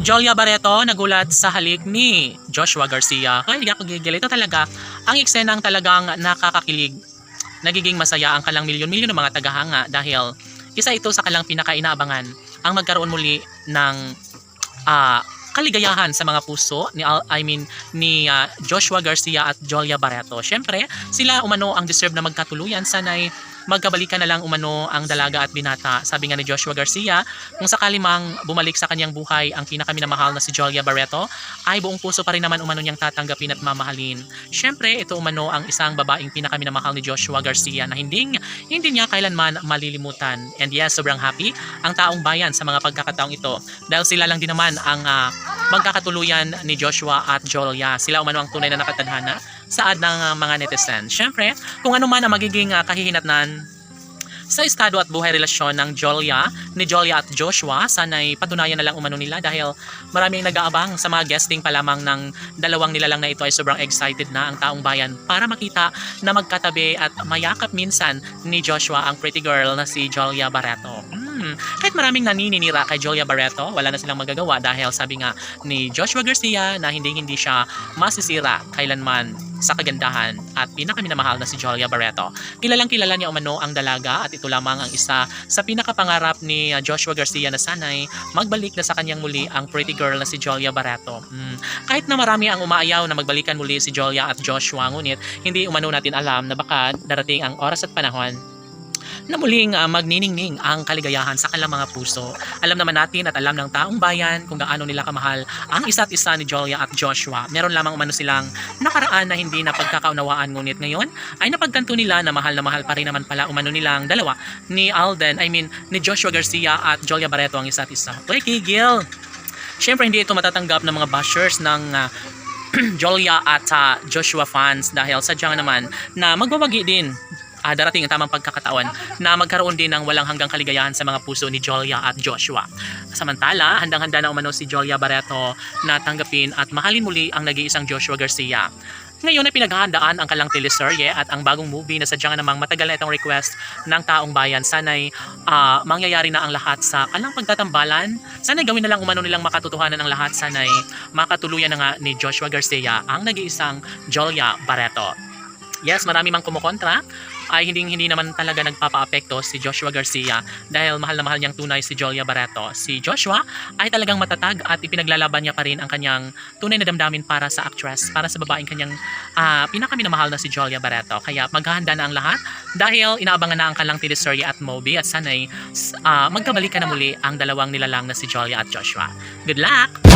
Jolia Barreto nagulat sa halik ni Joshua Garcia. Ay, hindi ako gigil. Ito talaga ang eksenang talagang nakakakilig. Nagiging masaya ang kalang milyon-milyon ng mga tagahanga dahil isa ito sa kalang pinakainaabangan ang magkaroon muli ng kaligayahan sa mga puso ni Joshua Garcia at Jolia Barreto. Syempre, sila umano ang deserve na magkatuluyan. Sana'y magkabalikan na lang umano ang dalaga at binata. Sabi nga ni Joshua Garcia, kung sakali mang bumalik sa kanyang buhay ang pinakaminamahal na si Jolia Barreto, ay buong puso pa rin naman umano niyang tatanggapin at mamahalin. Syempre, ito umano ang isang babaeng pinakaminamahal ni Joshua Garcia na hindi niya kailanman malilimutan. And yes, sobrang happy ang taong bayan sa mga pagkakataong ito dahil sila lang din naman ang magkakatuluyan ni Joshua at Jolia. Sila umano ang tunay na nakatadhana sa ad ng mga netizen. Syempre, kung ano man ang magiging kahihinatnan sa estado at buhay relasyon ng ni Jolia at Joshua, sana'y patunayan na lang umano nila dahil maraming nag-aabang sa mga guesting pa lamang ng dalawang nilalang na ito ay sobrang excited na ang taong bayan para makita na magkatabi at mayakap minsan ni Joshua ang pretty girl na si Jolia Barreto. Kahit maraming naninira kay Jolia Barreto, wala na silang magagawa dahil sabi nga ni Joshua Garcia na hindi siya masisira kailanman sa kagandahan at pinakaminamahal na si Jolia Barreto. Kilalang kilala niya umano ang dalaga at ito lamang ang isa sa pinakapangarap ni Joshua Garcia na sana'y magbalik na sa kanyang muli ang pretty girl na si Jolia Barreto. Kahit na marami ang umaayaw na magbalikan muli si Jolia at Joshua, ngunit hindi umano natin alam na baka darating ang oras at panahon na muling magniningning ang kaligayahan sa kanilang mga puso. Alam naman natin at alam ng taong bayan kung gaano nila kamahal ang isa't isa ni Jolia at Joshua. Meron lamang umano silang nakaraan na hindi na pagkakaunawaan, ngunit ngayon ay napagtanto nila na mahal pa rin naman pala umano nilang dalawa ni Joshua Garcia at Jolia Barreto ang isa't isa. Uy, kigil! Siyempre hindi ito matatanggap ng mga bashers ng Jolia at Joshua fans dahil sadyang naman na magbabagi din darating ang tamang pagkakataon na magkaroon din ng walang hanggang kaligayahan sa mga puso ni Jolia at Joshua. Samantala, handang-handa na umano si Jolia Barreto na tanggapin at mahalin muli ang nag-iisang Joshua Garcia. Ngayon ay pinaghahandaan ang kalang teleserye at ang bagong movie na sadyang namang matagal na itong request ng taong bayan. Sana'y mangyayari na ang lahat sa kalang pagtatambalan. Sana'y gawin na lang umano nilang makatotohanan ang lahat. Sana'y makatuluyan na nga ni Joshua Garcia ang nag-iisang Jolia Barreto. Yes, marami mang kumukontra ay hindi naman talaga nagpapa-apekto si Joshua Garcia dahil mahal na mahal niyang tunay si Jolia Barreto. Si Joshua ay talagang matatag at ipinaglalaban niya pa rin ang kanyang tunay na damdamin para sa actress, para sa babaeng kanyang pinakaminamahal na si Jolia Barreto. Kaya maghahanda na ang lahat dahil inaabangan na ang kanilang teleserye at movie at sana'y magkabalikan na muli ang dalawang nilalang na si Jolia at Joshua. Good luck!